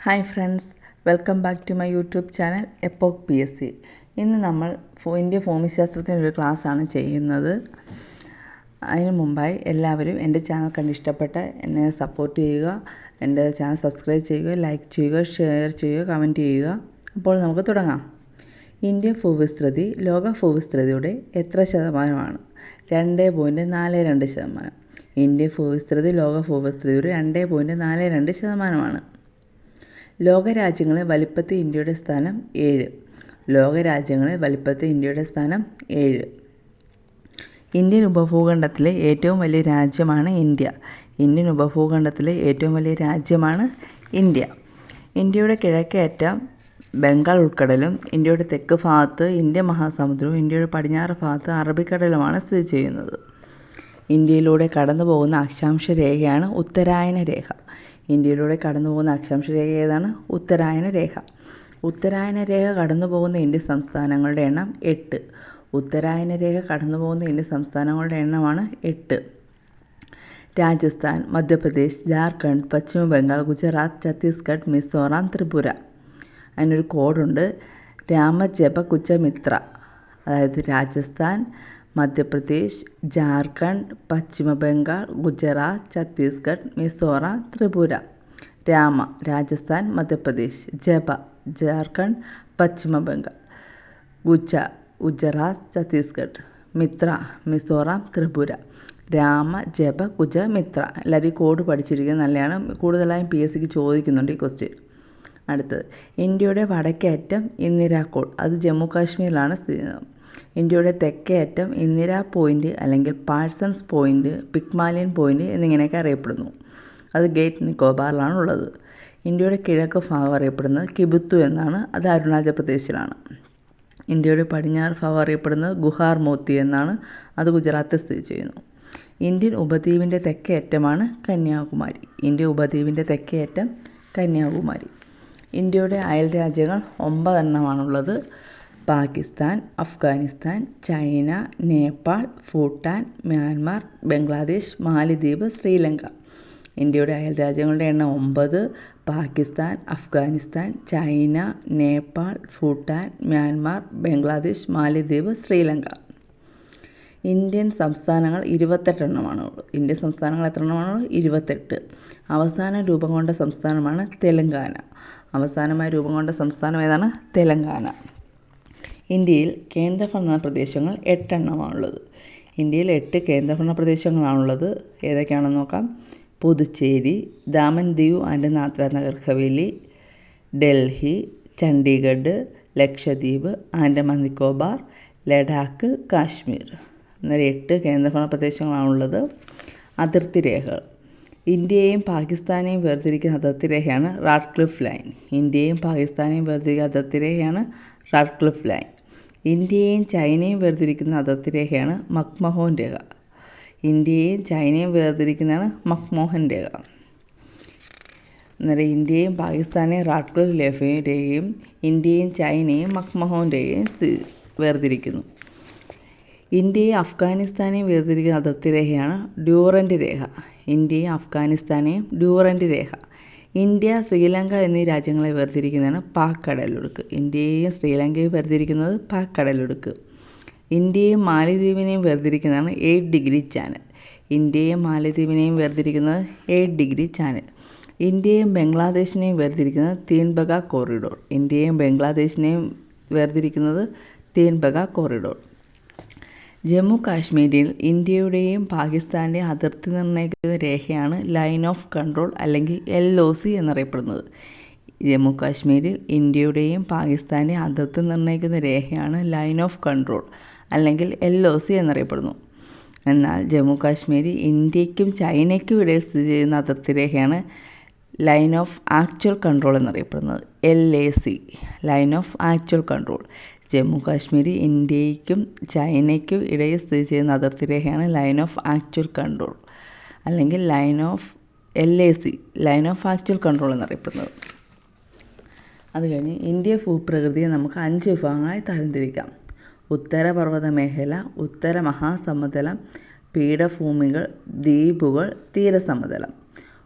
Hi friends, welcome back to my YouTube channel Epoch PSC. ഇന്ന് നമ്മൾ India ഭൂമിശാസ്ത്രത്തിനൊരു ക്ലാസ്സാണ് ചെയ്യുന്നത്. അതിന് മുമ്പായി എല്ലാവരും എൻ്റെ ചാനൽ കണ്ടിഷ്ടപ്പെട്ട എന്നെ സപ്പോർട്ട് ചെയ്യുക, എൻ്റെ ചാനൽ സബ്സ്ക്രൈബ് ചെയ്യുക, ലൈക്ക് ചെയ്യുക, ഷെയർ ചെയ്യുക, കമൻറ്റ് ചെയ്യുക. അപ്പോൾ നമുക്ക് തുടങ്ങാം. ഇന്ത്യൻ ഭൂവിസ്തൃതി ലോക ഭൂവിസ്തൃതിയുടെ എത്ര ശതമാനമാണ്? 2.42%. ഇന്ത്യൻ ഭൂവിസ്തൃതി ലോക ഭൂവിസ്തൃതിയുടെ 2.42%. ലോകരാജ്യങ്ങളെ വലിപ്പത്തിൽ ഇന്ത്യയുടെ സ്ഥാനം 7. ലോകരാജ്യങ്ങളെ വലിപ്പത്തിൽ ഇന്ത്യയുടെ സ്ഥാനം 7. ഇന്ത്യൻ ഉപഭൂഖണ്ഡത്തിലെ ഏറ്റവും വലിയ രാജ്യമാണ് ഇന്ത്യ. ഇന്ത്യൻ ഉപഭൂഖണ്ഡത്തിലെ ഏറ്റവും വലിയ രാജ്യമാണ് ഇന്ത്യ. ഇന്ത്യയുടെ കിഴക്കേ അറ്റം ബംഗാൾ ഉൾക്കടലും ഇന്ത്യയുടെ തെക്ക് ഭാഗത്ത് ഇന്ത്യൻ മഹാസമുദ്രവും ഇന്ത്യയുടെ പടിഞ്ഞാറ് ഭാഗത്ത് അറബിക്കടലുമാണ് സ്ഥിതി ചെയ്യുന്നത്. ഇന്ത്യയിലൂടെ കടന്നു പോകുന്ന അക്ഷാംശ രേഖയാണ് ഉത്തരായന രേഖ. ഇന്ത്യയിലൂടെ കടന്നു പോകുന്ന അക്ഷാംശ രേഖ ഏതാണ്? ഉത്തരായന രേഖ. ഉത്തരായന രേഖ കടന്നു പോകുന്ന ഇന്ത്യൻ സംസ്ഥാനങ്ങളുടെ എണ്ണം 8. ഉത്തരായന രേഖ കടന്നു പോകുന്ന ഇന്ത്യൻ സംസ്ഥാനങ്ങളുടെ എണ്ണമാണ് 8. രാജസ്ഥാൻ, മധ്യപ്രദേശ്, ജാർഖണ്ഡ്, പശ്ചിമ ബംഗാൾ, ഗുജറാത്ത്, ഛത്തീസ്ഗഡ്, മിസോറാം, ത്രിപുര. അതിനൊരു കോഡുണ്ട്, രാമജപകുചമിത്ര. അതായത് രാജസ്ഥാൻ, മധ്യപ്രദേശ്, ജാർഖണ്ഡ്, പശ്ചിമ ബംഗാൾ, ഗുജറാത്ത്, ഛത്തീസ്ഗഡ്, മിസോറാം, ത്രിപുര. രാജസ്ഥാൻ, മധ്യപ്രദേശ്. ജാർഖണ്ഡ്, പശ്ചിമ ബംഗാൾ. ഗുജറാത്ത്, ഛത്തീസ്ഗഡ്. മിസോറാം, ത്രിപുര. രാമജപകുചമിത്ര. എല്ലാവരും കോഡ് പഠിച്ചിരിക്കുന്നത് നല്ലതാണ്. കൂടുതലായും PSCക്ക് ചോദിക്കുന്നുണ്ട് ഈ ക്വസ്റ്റ്യൻ. അടുത്തത്, ഇന്ത്യയുടെ വടക്കേ അറ്റം ഇന്ദിരാകോൾ. അത് ജമ്മു കാശ്മീരിലാണ് സ്ഥിതി ചെയ്യുന്നത്. ഇന്ത്യയുടെ തെക്കേ അറ്റം ഇന്ദിര പോയിൻ്റ് അല്ലെങ്കിൽ പാഴ്സൺസ് പോയിൻ്റ്, പിക്മാലിയൻ പോയിൻ്റ് എന്നിങ്ങനെയൊക്കെ അറിയപ്പെടുന്നു. അത് ഗ്രേറ്റ് നിക്കോബാറിലാണ് ഉള്ളത്. ഇന്ത്യയുടെ കിഴക്ക് ഭാഗം അറിയപ്പെടുന്നത് കിബുത്തു എന്നാണ്. അത് അരുണാചൽ പ്രദേശിലാണ്. ഇന്ത്യയുടെ പടിഞ്ഞാറ് ഭാഗം അറിയപ്പെടുന്നത് ഗുഹാർ മോത്തി എന്നാണ്. അത് ഗുജറാത്തിൽ സ്ഥിതി ചെയ്യുന്നു. ഇന്ത്യൻ ഉപദ്വീപിൻ്റെ തെക്കേ അറ്റമാണ് കന്യാകുമാരി. ഇന്ത്യ ഉപദ്വീപിൻ്റെ തെക്കേ അറ്റം കന്യാകുമാരി. ഇന്ത്യയുടെ അയൽ രാജ്യങ്ങൾ 9 എണ്ണമാണുള്ളത്. പാകിസ്ഥാൻ, അഫ്ഗാനിസ്ഥാൻ, ചൈന, നേപ്പാൾ, ഭൂട്ടാൻ, മ്യാൻമാർ, ബംഗ്ലാദേശ്, മാലിദ്വീപ്, ശ്രീലങ്ക. ഇന്ത്യയുടെ അയൽ രാജ്യങ്ങളുടെ എണ്ണം 9. പാകിസ്ഥാൻ, അഫ്ഗാനിസ്ഥാൻ, ചൈന, നേപ്പാൾ, ഭൂട്ടാൻ, മ്യാൻമാർ, ബംഗ്ലാദേശ്, മാലിദ്വീപ്, ശ്രീലങ്ക. ഇന്ത്യൻ സംസ്ഥാനങ്ങൾ 28 എണ്ണമാണുള്ളത്. ഇന്ത്യൻ സംസ്ഥാനങ്ങൾ എത്ര എണ്ണമാണുള്ളത്? 28. അവസാന രൂപം കൊണ്ട സംസ്ഥാനമാണ് തെലങ്കാന. അവസാനമായി രൂപം കൊണ്ട സംസ്ഥാനം ഏതാണ്? തെലങ്കാന. ഇന്ത്യയിൽ കേന്ദ്രഭരണ പ്രദേശങ്ങൾ 8 എണ്ണമാണുള്ളത്. ഇന്ത്യയിൽ 8 കേന്ദ്രഭരണ പ്രദേശങ്ങളാണുള്ളത്. ഏതൊക്കെയാണെന്ന് നോക്കാം. പുതുച്ചേരി, ദാമൻ ദിയു ആൻഡ് നഗർ ഹവേലി, ഡൽഹി, ചണ്ഡീഗഡ്, ലക്ഷദ്വീപ്, ആൻഡമാൻ നിക്കോബാർ, ലഡാക്ക്, കാശ്മീർ. എന്നൊരു 8 കേന്ദ്രഭരണ പ്രദേശങ്ങളാണുള്ളത്. അതിർത്തി രേഖകൾ. ഇന്ത്യയെയും പാകിസ്ഥാനെയും വേർതിരിക്കുന്ന അതിർത്തി രേഖയാണ് റാഡ്ക്ലിഫ് ലൈൻ. ഇന്ത്യയും പാകിസ്ഥാനെയും വേർതിരിക്കുന്ന അതിർത്തി രേഖയാണ് റാഡ്ക്ലിഫ് ലൈൻ. ഇന്ത്യയെയും ചൈനയും വേർതിരിക്കുന്ന അതിർത്തി രേഖയാണ് മക്മഹോൻ രേഖ. ഇന്ത്യയെയും ചൈനയും വേർതിരിക്കുന്നതാണ് മക്മോഹൻ രേഖ. അന്നേരം ഇന്ത്യയും പാകിസ്ഥാനെയും റാഡ്ക്ലിഫ് രേഖയും ഇന്ത്യയും ചൈനയും മക്മഹോൻ രേഖയും വേർതിരിക്കുന്നു. ഇന്ത്യയും അഫ്ഗാനിസ്ഥാനെയും വേർതിരിക്കുന്ന അതിർത്തി രേഖയാണ് ഡ്യൂറൻഡ് രേഖ. ഇന്ത്യയും അഫ്ഗാനിസ്ഥാനെയും ഡ്യൂറൻഡ് രേഖ. ഇന്ത്യ, ശ്രീലങ്ക എന്നീ രാജ്യങ്ങളെ വേർതിരിക്കുന്നതാണ് പാക് കടലിടുക്ക്. ഇന്ത്യയെയും ശ്രീലങ്കയും വേർതിരിക്കുന്നത് പാക് കടലിടുക്ക്. ഇന്ത്യയും മാലിദ്വീപിനെയും വേർതിരിക്കുന്നതാണ് 8 ഡിഗ്രി ചാനൽ. ഇന്ത്യയും മാലിദ്വീപിനെയും വേർതിരിക്കുന്നത് 8 ഡിഗ്രി ചാനൽ. ഇന്ത്യയും ബംഗ്ലാദേശിനെയും വേർതിരിക്കുന്നത് തീൻബഗ കോറിഡോർ. ഇന്ത്യയും ബംഗ്ലാദേശിനെയും വേർതിരിക്കുന്നത് തീൻബഗ കോറിഡോർ. ജമ്മു കാശ്മീരിൽ ഇന്ത്യയുടെയും പാകിസ്ഥാൻ്റെയും അതിർത്തി നിർണ്ണയിക്കുന്ന രേഖയാണ് ലൈൻ ഓഫ് കൺട്രോൾ അല്ലെങ്കിൽ LOC എന്നറിയപ്പെടുന്നത്. ജമ്മു കാശ്മീരിൽ ഇന്ത്യയുടെയും പാകിസ്ഥാൻ്റെയും അതിർത്തി നിർണ്ണയിക്കുന്ന രേഖയാണ് ലൈൻ ഓഫ് കൺട്രോൾ അല്ലെങ്കിൽ LOC എന്നറിയപ്പെടുന്നു. എന്നാൽ ജമ്മു കാശ്മീർ ഇന്ത്യക്കും ചൈനയ്ക്കും ഇടയിൽ സ്ഥിതി ചെയ്യുന്ന അതിർത്തി രേഖയാണ് ലൈൻ ഓഫ് ആക്ച്വൽ കൺട്രോൾ എന്നറിയപ്പെടുന്നത്, LAC, line of actual control. Jammu Kashmir ഇന്ത്യയ്ക്കും ചൈനയ്ക്കും ഇടയിൽ സ്ഥിതി ചെയ്യുന്ന അതിർത്തി രേഖയാണ് ലൈൻ ഓഫ് ആക്ച്വൽ കൺട്രോൾ അല്ലെങ്കിൽ LAC, line of actual control എന്നറിയപ്പെടുന്നത്. അത് കഴിഞ്ഞ് ഇന്ത്യ ഭൂപ്രകൃതിയെ നമുക്ക് 5 വിഭാഗങ്ങളായി തരംതിരിക്കാം. ഉത്തരപർവ്വത മേഖല, ഉത്തര മഹാസമതലം, പീഠഭൂമികൾ, ദ്വീപുകൾ, തീരസമതലം.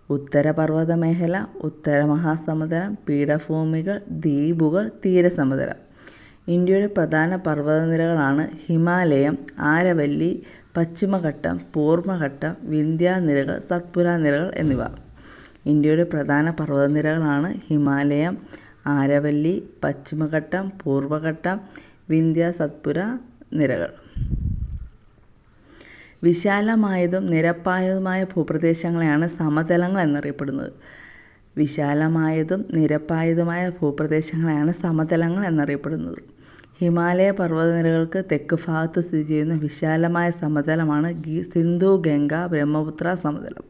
ഉത്തരപർവ്വത മേഖല, ഉത്തരമഹാസമുദ്രം, പീഠഭൂമികൾ, ദ്വീപുകൾ, തീരസമുദ്രം. ഇന്ത്യയുടെ പ്രധാന പർവ്വതനിരകളാണ് ഹിമാലയം, ആരവല്ലി, പശ്ചിമഘട്ടം, പൂർവഘട്ടം, വിന്ധ്യാനിരകൾ, സത്പുര നിരകൾ എന്നിവ. ഇന്ത്യയുടെ പ്രധാന പർവ്വതനിരകളാണ് ഹിമാലയം, ആരവല്ലി, പശ്ചിമഘട്ടം, പൂർവഘട്ടം, വിന്ധ്യ, സത്പുര നിരകൾ. വിശാലമായതും നിരപ്പായതുമായ ഭൂപ്രദേശങ്ങളെയാണ് സമതലങ്ങൾ എന്നറിയപ്പെടുന്നത്. വിശാലമായതും നിരപ്പായതുമായ ഭൂപ്രദേശങ്ങളെയാണ് സമതലങ്ങൾ എന്നറിയപ്പെടുന്നത്. ഹിമാലയ പർവ്വതനിരകൾക്ക് തെക്ക് ഭാഗത്ത് സ്ഥിതി ചെയ്യുന്ന വിശാലമായ സമതലമാണ് സിന്ധു, ഗംഗ, ബ്രഹ്മപുത്ര സമതലം.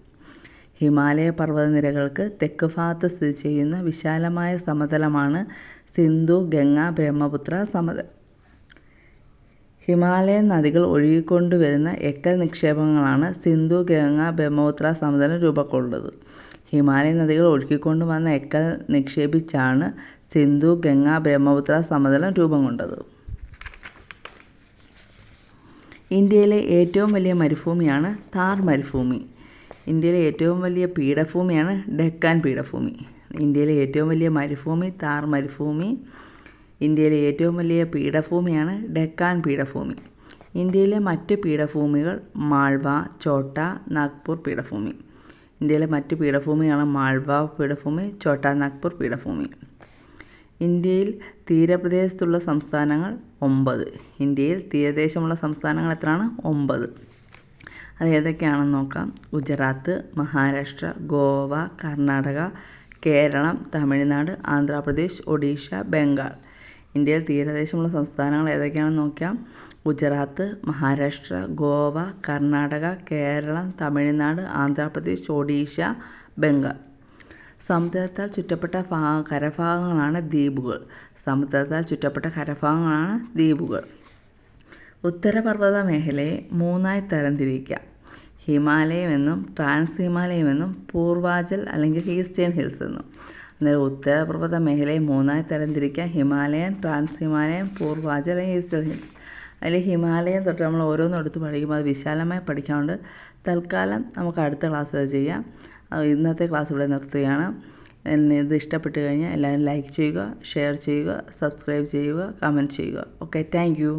ഹിമാലയ പർവ്വതനിരകൾക്ക് തെക്ക് ഭാഗത്ത് സ്ഥിതി ചെയ്യുന്ന വിശാലമായ സമതലമാണ് സിന്ധു, ഗംഗ, ബ്രഹ്മപുത്ര സമതലം. ഹിമാലയൻ നദികൾ ഒഴുകിക്കൊണ്ടുവരുന്ന എക്കൽ നിക്ഷേപങ്ങളാണ് സിന്ധു, ഗംഗ, ബ്രഹ്മപുത്ര സമതലം രൂപം കൊണ്ടത്. ഹിമാലയൻ നദികൾ ഒഴുകിക്കൊണ്ടു വന്ന എക്കൽ നിക്ഷേപിച്ചാണ് സിന്ധു, ഗംഗ, ബ്രഹ്മപുത്ര സമതലം രൂപം കൊണ്ടത്. ഇന്ത്യയിലെ ഏറ്റവും വലിയ മരുഭൂമിയാണ് താർ മരുഭൂമി. ഇന്ത്യയിലെ ഏറ്റവും വലിയ പീഠഭൂമിയാണ് ഡെക്കാൻ പീഠഭൂമി. ഇന്ത്യയിലെ ഏറ്റവും വലിയ മരുഭൂമി താർ മരുഭൂമി. ഇന്ത്യയിലെ ഏറ്റവും വലിയ പീഠഭൂമിയാണ് ഡെക്കാൻ പീഠഭൂമി. ഇന്ത്യയിലെ മറ്റ് പീഠഭൂമികൾ മാൾവ, ചോട്ട, നാഗ്പൂർ പീഠഭൂമി. ഇന്ത്യയിലെ മറ്റ് പീഠഭൂമികളാണ് മാൾവ പീഠഭൂമി, ചോട്ട നാഗ്പൂർ പീഠഭൂമി. ഇന്ത്യയിൽ തീരപ്രദേശത്തുള്ള സംസ്ഥാനങ്ങൾ 9. ഇന്ത്യയിൽ തീരദേശമുള്ള സംസ്ഥാനങ്ങൾ എത്രയാണ്? 9. അത് ഏതൊക്കെയാണെന്ന് നോക്കാം. ഗുജറാത്ത്, മഹാരാഷ്ട്ര, ഗോവ, കർണാടക, കേരളം, തമിഴ്നാട്, ആന്ധ്രാപ്രദേശ്, ഒഡീഷ, ബംഗാൾ. ഇന്ത്യയിൽ തീരദേശമുള്ള സംസ്ഥാനങ്ങൾ ഏതൊക്കെയാണെന്ന് നോക്കാം. ഗുജറാത്ത്, മഹാരാഷ്ട്ര, ഗോവ, കർണാടക, കേരളം, തമിഴ്നാട്, ആന്ധ്രാപ്രദേശ്, ഒഡീഷ, ബംഗാൾ. സമുദ്രത്താൽ ചുറ്റപ്പെട്ട കരഭാഗങ്ങളാണ് ദ്വീപുകൾ. സമുദ്രത്താൽ ചുറ്റപ്പെട്ട കരഭാഗങ്ങളാണ് ദ്വീപുകൾ. ഉത്തരപർവ്വത മേഖലയെ 3ആയി തരംതിരിക്കാം. ഹിമാലയം എന്നും, ട്രാൻസ് ഹിമാലയം എന്നും, പൂർവാചൽ അല്ലെങ്കിൽ ഈസ്റ്റേൺ ഹിൽസ് എന്നും. അന്നേരം ഉത്തരപർവ്വത മേഖലയെ 3ആയി തരംതിരിക്കാം. ഹിമാലയൻ, ട്രാൻസ് ഹിമാലയൻ, പൂർവാചൽ അല്ലെങ്കിൽ ഈസ്റ്റേൺ ഹിൽസ്. അതിൽ ഹിമാലയം തൊട്ട് നമ്മൾ ഓരോന്നും എടുത്ത് പഠിക്കുമ്പോൾ അത് വിശാലമായി പഠിക്കാറുണ്ട്. തൽക്കാലം നമുക്ക് അടുത്ത ക്ലാസ് ചെയ്യാം. ഇന്നത്തെ ക്ലാസ് ഇവിടെ നിർത്തുകയാണ്. ഇത് ഇഷ്ടപ്പെട്ട് കഴിഞ്ഞാൽ എല്ലാവരും ലൈക്ക് ചെയ്യുക, ഷെയർ ചെയ്യുക, സബ്സ്ക്രൈബ് ചെയ്യുക, കമൻറ്റ് ചെയ്യുക. Okay, thank you.